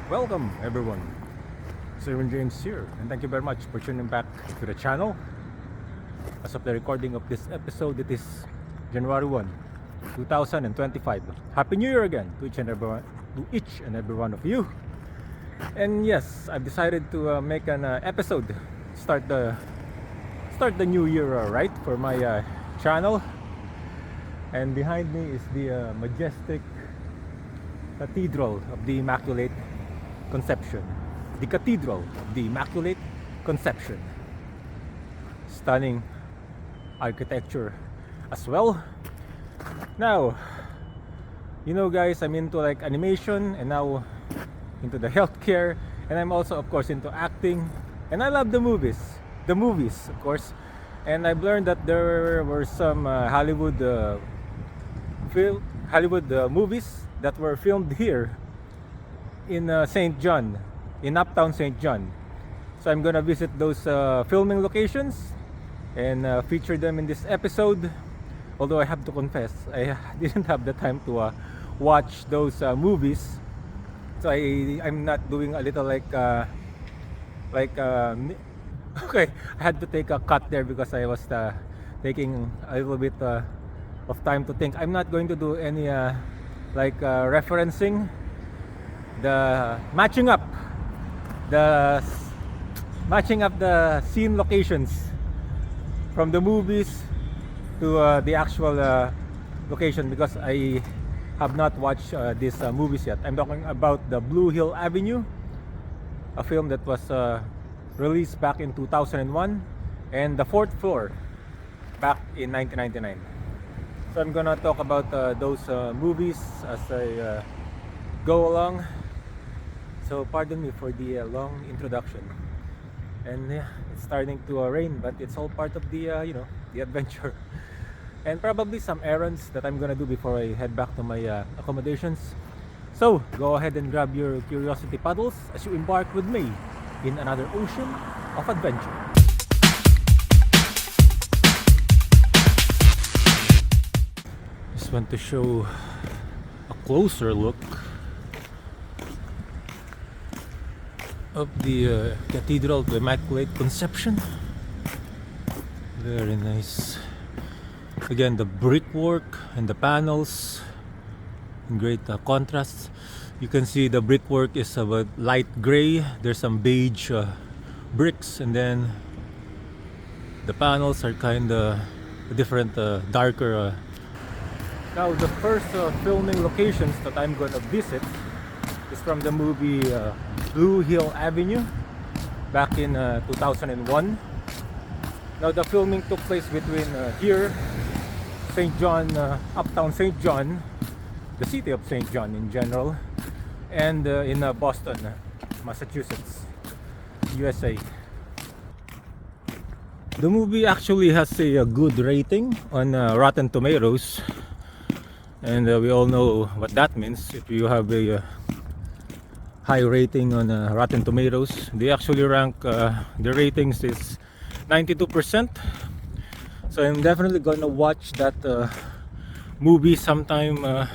Welcome everyone, Sir James here, and thank you very much for tuning back to the channel. As of the recording of this episode, it is January 1, 2025. Happy New Year again to each and every one of you. And yes, I've decided to make an episode, start the new year right for my channel. And behind me is the majestic Cathedral of the Immaculate Conception. The Cathedral of the Immaculate Conception. Stunning architecture as well. Now, you know guys, I'm into like animation and now into the healthcare, and I'm also of course into acting, and I love the movies of course. And I've learned that there were some Hollywood movies that were filmed here in Saint John, in Uptown Saint John. So I'm gonna visit those filming locations and feature them in this episode. Although I have to confess, I didn't have the time to watch those movies, so I'm not doing a little okay, I had to take a cut there because I was taking a little bit of time to think. I'm not going to do any referencing the matching up the scene locations from the movies to the actual location, because I have not watched these movies yet. I'm talking about the Blue Hill Avenue, a film that was released back in 2001, and The Fourth Floor back in 1999. So I'm gonna talk about those movies as I go along. So pardon me for the long introduction. And yeah, it's starting to rain, but it's all part of the the adventure. And probably some errands that I'm gonna do before I head back to my accommodations. So go ahead and grab your curiosity paddles as you embark with me in another ocean of adventure. Just want to show a closer look of the Cathedral of the Immaculate Conception. Very nice. Again, the brickwork and the panels in great contrast. You can see the brickwork is of a light gray. There's some beige bricks, and then the panels are kind of different, darker. Now, the first filming locations that I'm going to visit is from the movie Blue Hill Avenue back in 2001. Now, the filming took place between here, Saint John, Uptown Saint John, the city of Saint John in general, and in Boston, Massachusetts, USA. The movie actually has a good rating on Rotten Tomatoes, and we all know what that means. If you have a high rating on Rotten Tomatoes, they actually rank the ratings is 92%. So I'm definitely gonna watch that movie sometime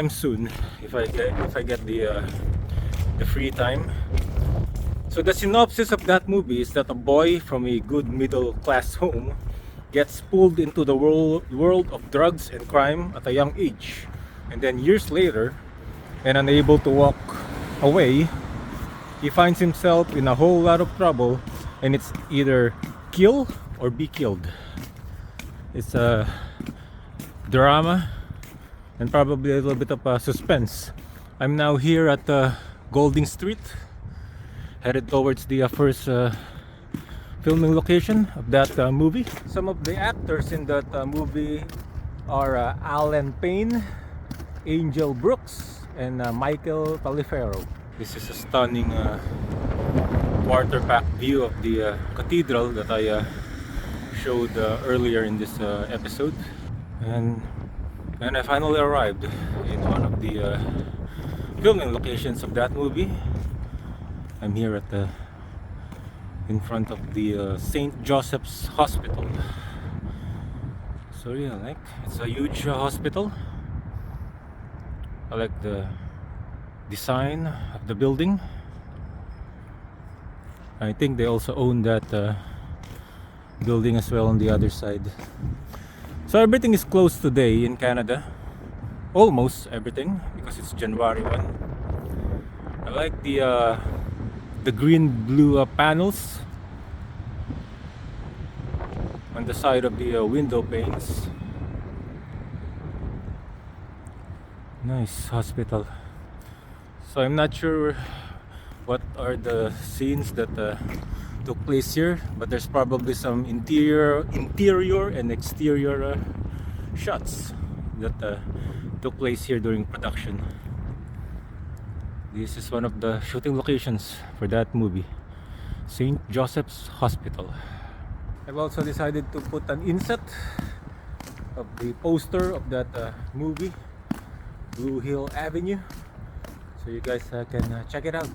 soon if I get the free time. So the synopsis of that movie is that a boy from a good middle class home gets pulled into the world of drugs and crime at a young age, and then years later, and unable to walk away, he finds himself in a whole lot of trouble, and it's either kill or be killed. It's a drama and probably a little bit of suspense. I'm now here at Golding Street, headed towards the first filming location of that movie. Some of the actors in that movie are Alan Payne, Angel Brooks, and Michael Taliaferro. This is a stunning quarter-pack view of the cathedral that I showed earlier in this episode. And I finally arrived in one of the filming locations of that movie. I'm here at in front of the St. Joseph's Hospital. So yeah, like it's a huge hospital. I like the design of the building. I think they also own that building as well on the other side. So everything is closed today in Canada. Almost everything, because it's January 1. I like the green blue panels on the side of the window panes. Nice hospital. So I'm not sure what are the scenes that took place here, but there's probably some interior and exterior shots that took place here during production. This is one of the shooting locations for that movie, St. Joseph's Hospital. I've also decided to put an inset of the poster of that movie, Blue Hill Avenue, so you guys can check it out.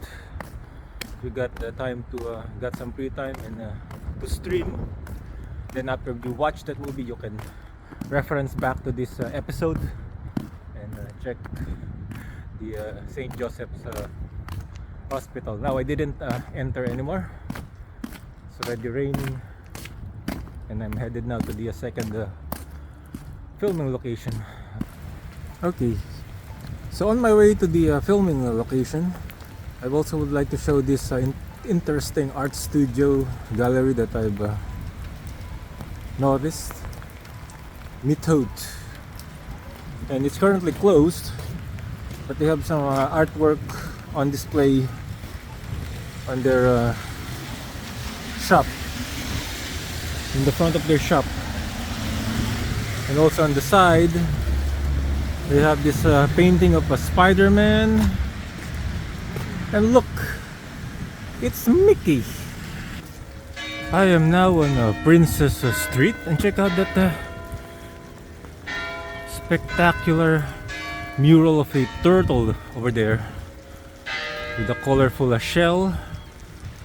If you got the time to got some free time and to stream, then after you watch that movie, you can reference back to this episode and check the St. Joseph's Hospital. Now I didn't enter anymore. It's already raining, and I'm headed now to the second filming location. Okay, so on my way to the filming location, I also would like to show this interesting art studio gallery that I've noticed, Method, and it's currently closed, but they have some artwork on display on their shop, in the front of their shop, and also on the side they have this painting of a Spider-Man, and look, it's Mickey. I am now on Princess Street, and check out that spectacular mural of a turtle over there with a colorful shell.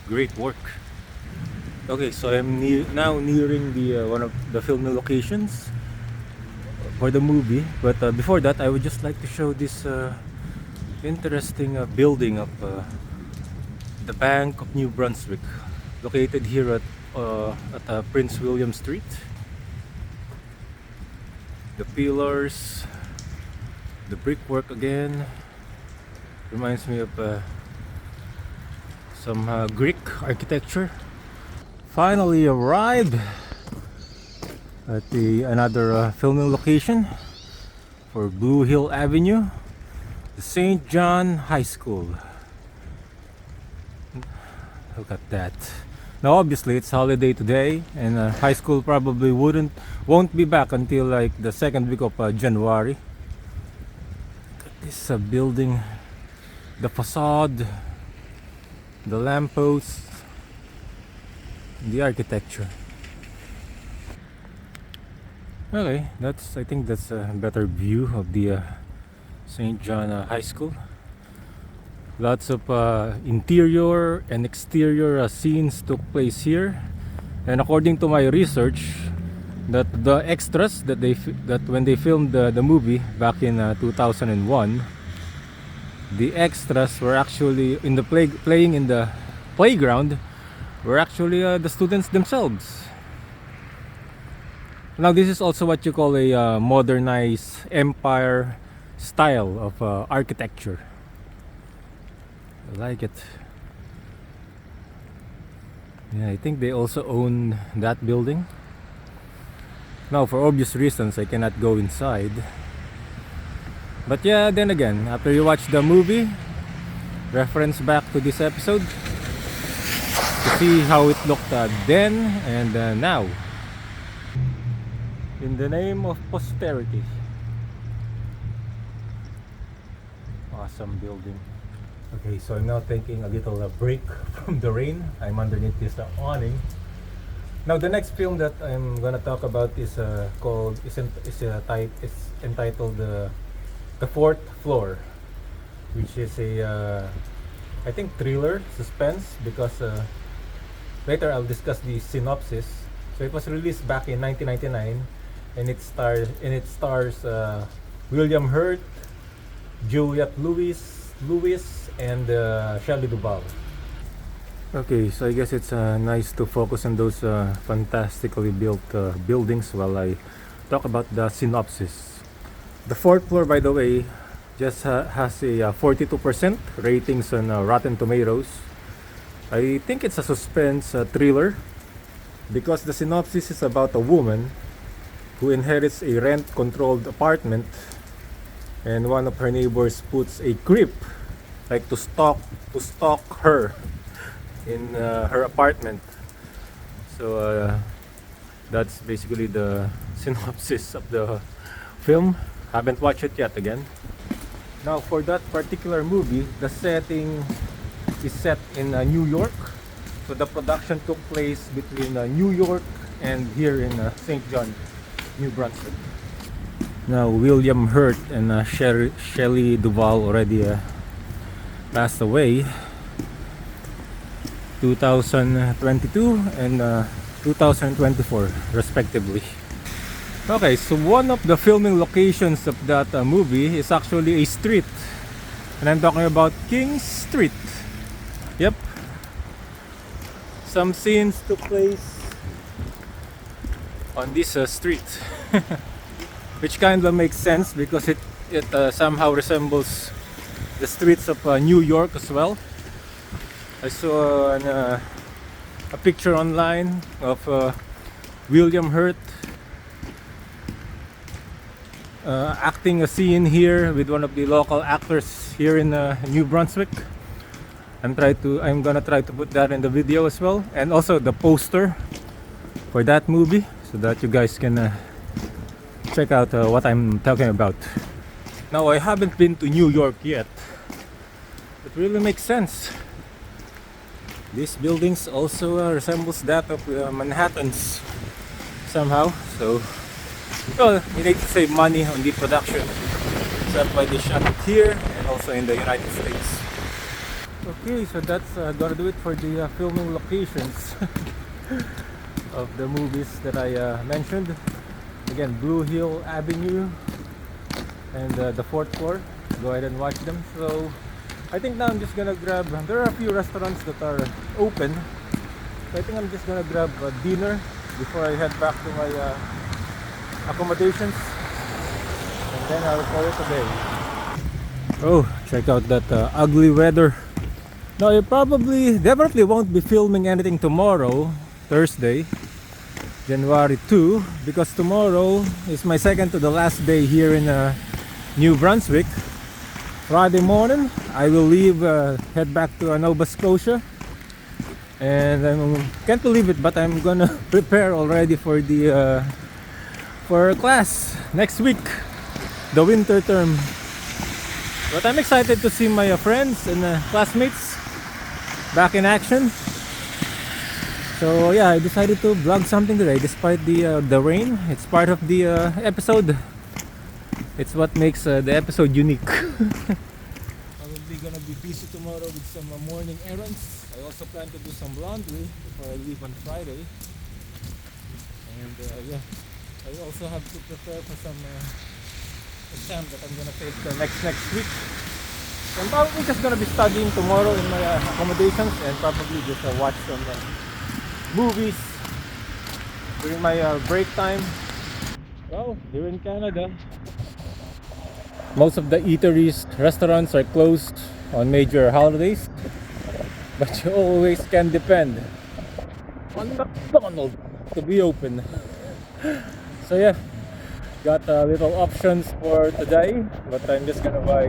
Great work. Okay, so I'm now nearing the one of the filming locations for the movie, but before that I would just like to show this interesting building of the Bank of New Brunswick, located here at Prince William Street. The pillars, the brickwork again reminds me of some Greek architecture. Finally arrived at another filming location for Blue Hill Avenue, the Saint John High School. Look at that. Now obviously it's holiday today, and high school probably won't be back until like the second week of January. Look at this building, the facade, the lampposts, the architecture. Okay, I think that's a better view of the St. John High School. Lots of interior and exterior scenes took place here, and according to my research, that the extras that when they filmed the movie back in 2001, the extras were actually in the playing in the playground were actually the students themselves. Now this is also what you call a modernized empire style of architecture. I like it. Yeah, I think they also own that building. Now for obvious reasons I cannot go inside. But yeah, then again, after you watch the movie, reference back to this episode to see how it looked then and now. In the name of posterity. Awesome building. Okay, so I'm now taking a little break from the rain. I'm underneath this awning. Now the next film that I'm gonna talk about is entitled The Fourth Floor, which is a I think thriller suspense, because later I'll discuss the synopsis. So it was released back in 1999, and it stars William Hurt, Juliette Lewis, Lewis and Shelley Duvall. Okay, so I guess it's nice to focus on those fantastically built buildings while I talk about the synopsis. The fourth floor, by the way, just has a 42% ratings on Rotten Tomatoes. I think it's a suspense thriller because the synopsis is about a woman who inherits a rent-controlled apartment, and one of her neighbors puts a creep like to stalk her in her apartment. So that's basically the synopsis of the film. Haven't watched it yet again. Now for that particular movie, the setting is set in New York. So the production took place between New York and here in Saint John, New Brunswick. Now William Hurt and Shelley Duvall already passed away. 2022 and 2024 respectively. Okay, so one of the filming locations of that movie is actually a street, and I'm talking about King Street. Yep, some scenes took place on this street, which kind of makes sense because it somehow resembles the streets of New York as well. I saw a picture online of William Hurt acting a scene here with one of the local actors here in New Brunswick. I'm gonna try to put that in the video as well, and also the poster for that movie so that you guys can check out what I'm talking about. Now I haven't been to New York yet. It really makes sense. These buildings also resembles that of Manhattan's somehow. So, well, you need to save money on the production. So that's why they shot it here and also in the United States. Okay, so that's gonna do it for the filming locations of the movies that I mentioned. Again, Blue Hill Avenue and the fourth floor. Go ahead and watch them. So I think now I'm just gonna grab, there are a few restaurants that are open, so I think I'm just gonna grab dinner before I head back to my accommodations, and then I'll call it a day. Oh, check out that ugly weather. Now you definitely won't be filming anything tomorrow, Thursday, January 2, because tomorrow is my second to the last day here in New Brunswick. Friday morning, I will leave, head back to Nova Scotia, and I can't believe it, but I'm gonna prepare already for the for class next week, the winter term. But I'm excited to see my friends and classmates back in action. So yeah, I decided to vlog something today despite the rain. It's part of the episode. It's what makes the episode unique. Probably gonna be busy tomorrow with some morning errands. I also plan to do some laundry before I leave on Friday. And yeah, I also have to prepare for some exams that I'm gonna take next week. I'm probably just gonna be studying tomorrow in my accommodations, and probably just watch some movies during my break time. Well, here in Canada, most of the eateries, restaurants are closed on major holidays, but you always can depend on McDonald's to be open. So yeah, got little options for today, but I'm just gonna buy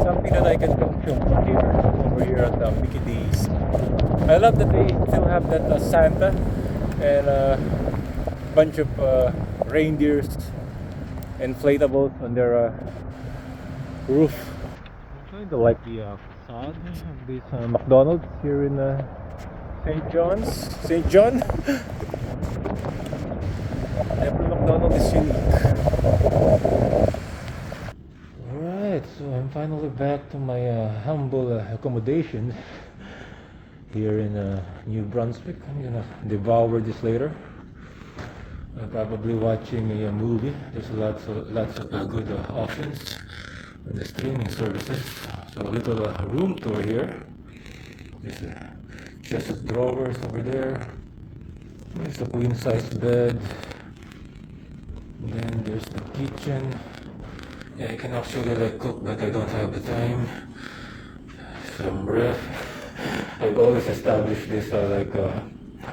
something that I can consume over here at Mickey D's. I love that they still have that Santa and a bunch of reindeers, inflatables on their roof. I kind of like the facade of this McDonald's here in Saint John. Every McDonald's is unique. Alright, so I'm finally back to my humble accommodation here in New Brunswick. I'm gonna devour this later. I'm probably watching a movie. There's lots of good options on the streaming services. So a little room tour here. There's a chest of drawers over there. There's a queen size bed. And then there's the kitchen. Yeah, I can actually like cook, but I don't have the time. Some ref. I've always established this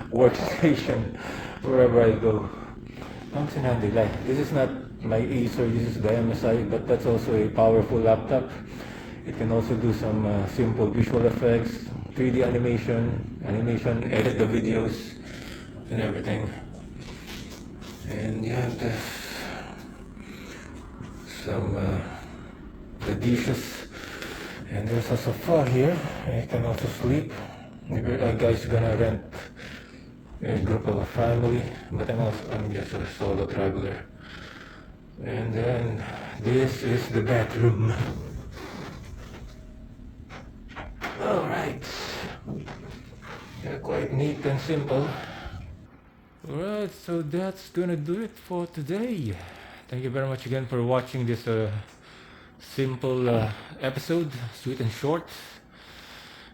workstation wherever I go. Comes in handy. Like this is not my Acer, this is the MSI, but that's also a powerful laptop. It can also do some simple visual effects, 3D animation, edit the videos and everything. And yeah, there's some the dishes, and there's a sofa here. You can also sleep. Maybe a guy's gonna rent a group of a family, but I'm just a solo traveler. And then this is the bathroom. Alright. Yeah, quite neat and simple. Alright, so that's gonna do it for today. Thank you very much again for watching this simple episode, sweet and short.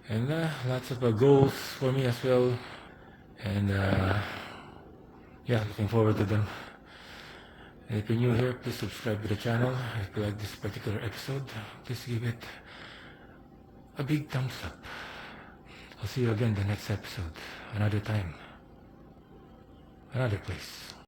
And lots of goals for me as well. And yeah, looking forward to them. And if you're new here, please subscribe to the channel. If you like this particular episode, please give it a big thumbs up. I'll see you again the next episode. Another time. Another place.